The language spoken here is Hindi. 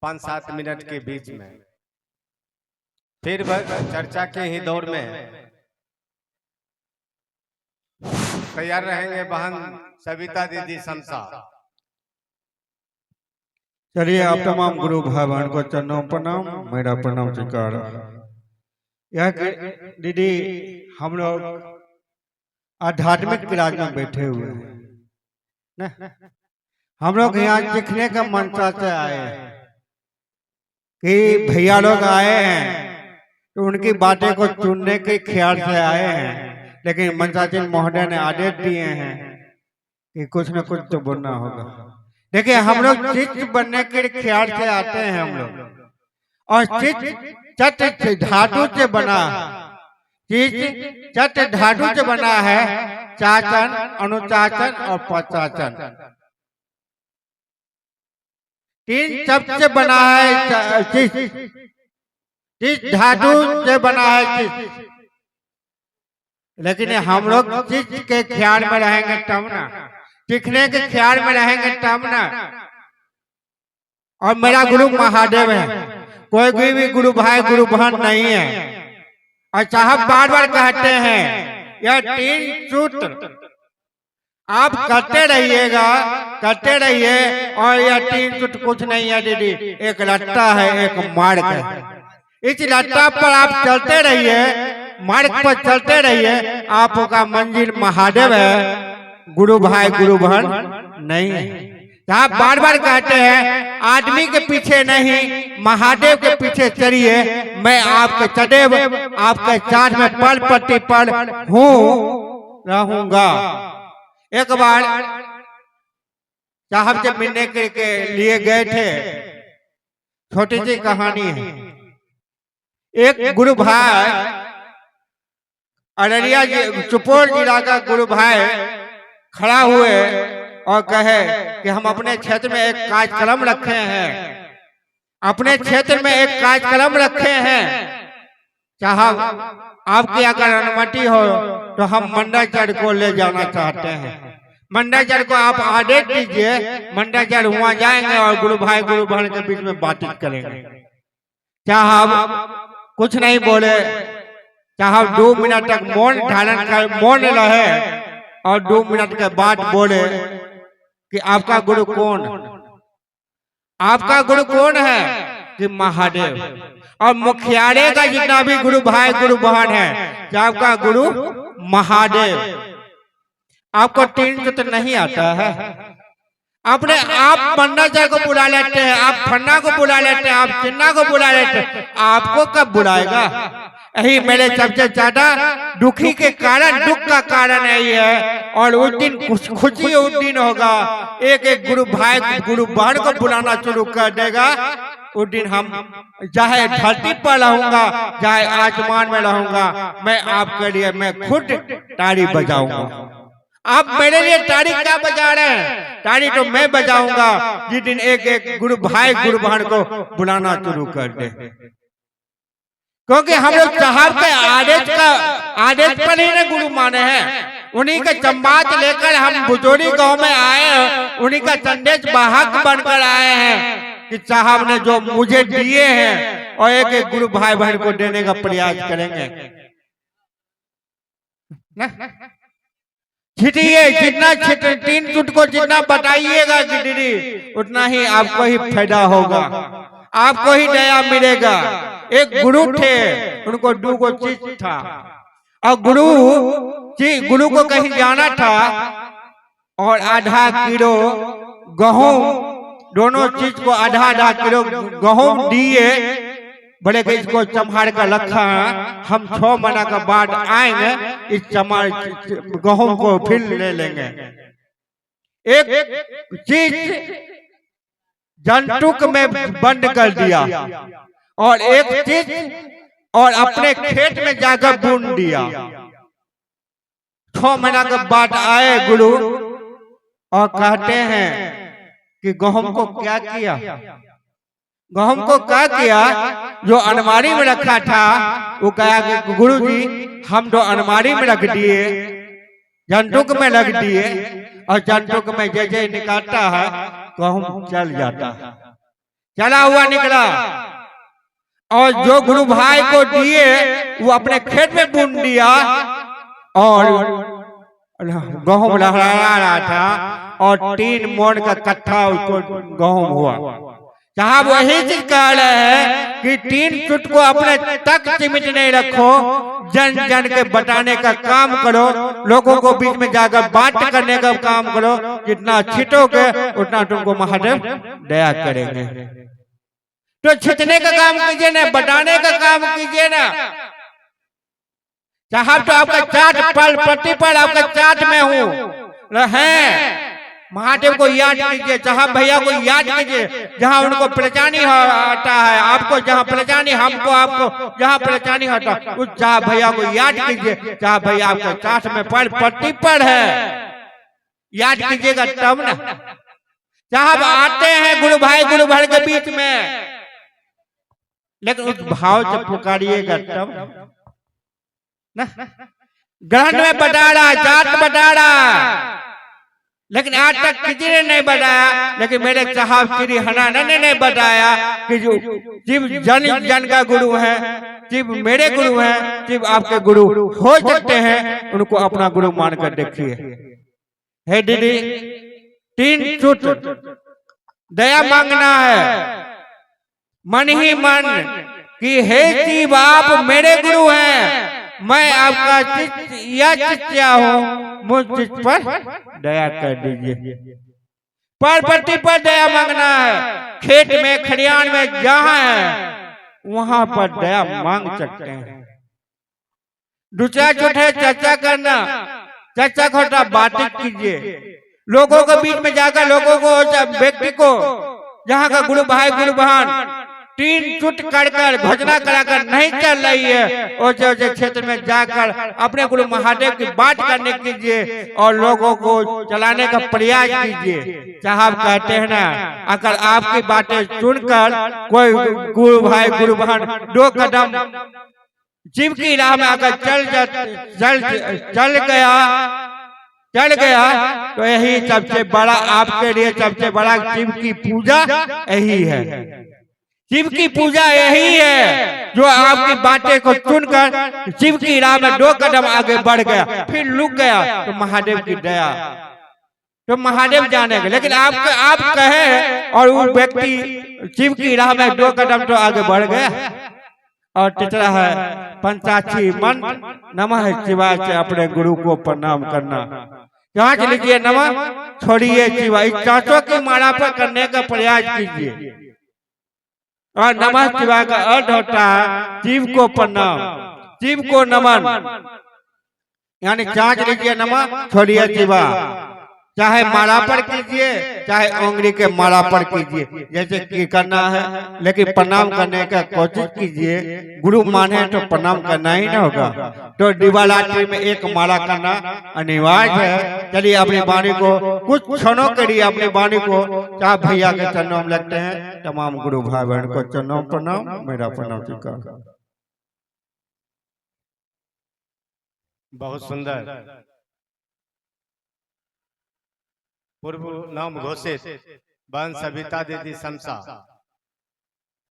5-7 मिनट के बीच में। फिर चर्चा के ही दौर में तैयार रहेंगे बहन सविता दीदी शमशा। चलिए, आप तमाम गुरु भाई बहन को चरणों प्रणाम, मेरा प्रणाम स्वीकार। यह दीदी हम लोग आध्यात्मिक क्लास में बैठे हुए हैं ना। हम लोग यहाँ सीखने का मंशा से आए हैं कि भैया लोग आए हैं तो उनकी बातें को सुनने के ख्याल से आए हैं, लेकिन मंसाचिन महोदय ने आदेश दिए हैं कि कुछ न कुछ तो बोलना होगा। देखिए, हम लोग शिष्य बनने के ख्याल से आते हैं हम लोग, और शिष्य चट धातु से बना, शिष्य चट धातु से बना है, चाचन, अनुचाचन और पचाचन, 3 शब्द से बना है शिष्य। शिष्य धातु से बना है शिष्य, लेकिन हम लोग शिष्य के ख्याल में रहेंगे तब ना, सीखने के ख्याल में रहेंगे तब ना। और मेरा गुरु महादेव है, कोई भी गुरु भाई गुरु बहन नहीं है। और साहब बार बार कहते हैं यह 3 सूत्र आप करते रहिएगा, करते रहिए। और यह 3 सूत्र कुछ नहीं है दीदी, एक लट्टा है, एक मार्ग है। इस लट्टा पर आप चलते रहिए, मार्ग पर चलते रहिए, आपका मंजिल महादेव है, गुरु भाई गुरु बहन नहीं है। आप बार बार कहते हैं आदमी के पीछे नहीं, महादेव के पीछे चलिए, मैं आपके सदैव आपके साथ में पल प्रतिपल हूँ रहूंगा। एक बार साहब से मिलने के लिए गए थे, छोटी सी कहानी है। एक गुरु भाई अररिया सुपौल जिला का गुरु भाई खड़ा हुए और कहे कि हम अपने क्षेत्र में एक कार्यक्रम रखे हैं, अपने क्षेत्र में एक कार्यक्रम रखे हैं, साहब आपकी अगर अनुमति हो तो हम मंडलाचार्य को ले जाना चाहते हैं। मंडलाचार्य को आप आदेश दीजिए, मंडलाचार्य वहां जाएंगे और गुरु भाई गुरु बहन के बीच में बातचीत करेंगे। साहब कुछ नहीं बोले, साहब 2 मिनट तक मौन धारण कर मौन रहे और 2 मिनट के बाद बोले कि आपका गुरु कौन, आपका गुरु कौन है? कि महादेव। और मुखियारे का जितना भी गुरु भाई गुरु बहन है, आपका गुरु महादेव। आपको 3 सूत्र नहीं आता है, अपने आप मंडलाचार्य को बुला लेते हैं, आप फन्ना को बुला लेते हैं, आप चिन्ना को बुला लेते हैं, आपको कब बुलाएगा? यही मेरे सबसे ज्यादा दुखी के कारण, दुख का कारण यही है। और उस दिन खुशी उस दिन होगा, एक एक गुरु भाई गुरु बहन को बुलाना शुरू कर देगा। उस दिन हम चाहे धरती पर रहूंगा, चाहे आसमान में रहूंगा, मैं आपके लिए मैं खुद ताली बजाऊंगा। आप मेरे लिए ताली क्या बजा रहे हैं? ताली तो मैं बजाऊंगा जिस दिन एक एक गुरु भाई गुरु बहन को बुलाना शुरू कर दे। क्योंकि हम लोग साहब के आदेश पर ही ना गुरु माने हैं। उन्हीं का संवाद लेकर हम बुजोरी गांव में आए हैं, उन्हीं का संदेश वाहक बनकर आए हैं कि साहब ने जो मुझे दिए हैं और एक एक गुरु भाई बहन को देने का प्रयास करेंगे। छिटिए, जितना 3 सूत्र को जितना बताइएगा कि दीदी, उतना ही आपको ही फायदा होगा, आपको ही दया मिलेगा। एक गुरु थे, उनको 2 चीज था, और गुरु को कहीं जाना था और आधा किलो गेहूं, दोनों चीज को आधा किलो गेहूं दिए, बड़े के इसको संभाल कर रखा है, हम 6 महीना के बाद आएंगे, इस गेहूं को फिर ले लेंगे। एक चीज जंतुक में बंद कर दिया और एक चीज और अपने खेत में जाकर बुन दिया। 6 महीना के बाद आए गुरु और कहते हैं कि गेहूं को क्या किया? गेहूं को क्या किया? जो अलमारी में रखा था वो कहा कि गुरुजी हम तो अलमारी में रख दिए, जंतुक में रख दिए, और जंतुक में जैसे निकालता है गेहूं चल जाता है। चला हुआ निकला और जो गुरु भाई को दिए वो अपने खेत में बुन दिया और गेहूं लहरा रहा था और 3 मोड़ का कट्ठा उसको गेहूं हुआ। साहब वही चीज कह रहे हैं कि 3 चुट को अपने तक सीमित नहीं रखो, जन जन के बताने का काम करो, लोगों को बीच में जाकर बात करने का काम करो। जितना छिटोगे उतना तुमको महादेव दया करेंगे। तो छिटने का काम कीजिए ना, बताने का काम कीजिए ना। साहब तो आपका चाट पल पट्टी पर आपका चाट में हूँ है, महादेव को याद कीजिए, साहब भैया को याद कीजिए। जहाँ उनको परेशानी आता है आपको, जहाँ परेशानी हमको आपको, जहाँ परेशानी होता उस साहब भैया को याद कीजिए। साहब भैया आपका चाट में पल पट्टी पर है, याद कीजिएगा तब ना। साहब आते हैं गुरु भाई गुरु भाई के बीच में, लेकिन उस भाव से पुकारिएगा तब ना। ग्रहण में बता रहा, जात बता रहा, लेकिन आज तक किसी ने नहीं बताया। लेकिन मेरे साहब श्री हनानंद ने नहीं बताया कि जो शिव जन जन का गुरु है, शिव मेरे गुरु हैं, शिव आपके गुरु हो सकते हैं, उनको अपना गुरु मानकर देखिए। हे दीदी 3 चुट दया मांगना है मन ही मन कि हे शिव आप मेरे गुरु हैं, मैं आपका शिष्य हूँ, मुझ चित्त पर दया कर दीजिए। पार्वती पर दया मांगना है, खेत में खलियान में जहाँ है वहां पर दया मांग सकते हैं। दूसरा चुट है चर्चा करना, चर्चा खोटा बातें कीजिए, लोगों के बीच में जाकर लोगों को, व्यक्ति को, जहाँ का गुरु भाई गुरु बहन 3 चुट कर घोषणा कराकर नहीं चल रही है, उसे क्षेत्र में जाकर अपने गुरु महादेव की बात करने कीजिए और लोगों को चलाने का प्रयास कीजिए। साहब कहते हैं ना, अगर आपकी बातें सुनकर कोई गुरु भाई गुरु बहन 2 कदम शिव की राह में अगर चल गया तो यही सबसे बड़ा, आपके लिए सबसे बड़ा शिव की पूजा यही है। शिव की पूजा यही है जो आपकी बातें को सुनकर शिव की राह में 2 कदम आगे बढ़ गया, फिर रुक गया, तो महादेव की दया, तो महादेव जानेंगे। लेकिन आप कहे और वो व्यक्ति शिव की राह में 2 कदम तो आगे बढ़ गया। और तीसरा है पंचाक्षी मन नमः शिवाय से अपने गुरु को प्रणाम करना। जांच लीजिए, नमः छोड़िए शिवाय, इस 400 की माला पर करने का प्रयास कीजिए। और नमः शिवाय का अर्थ होता है शिव को प्रणाम, शिव को नमन, यानी जांच लीजिए, नमः छोड़िए शिवाय, चाहे माला पर कीजिए चाहे उंगली के माला पर कीजिए, जैसे कि करना है, लेकिन प्रणाम करने का कोशिश कीजिए। गुरु माने तो प्रणाम करना ही ना होगा, तो दिवारात्रि में 1 माला करना अनिवार्य है। चलिए अपनी वाणी को कुछ क्षणों के लिए, अपनी वाणी को चाहे भैया के चरणों में लगते हैं। तमाम गुरु भाई बहन को चरणों प्रणाम, मेरा प्रणाम स्वीकार। बहुत सुंदर पूर्व नाम घोषित बहन सविता दीदी शमशा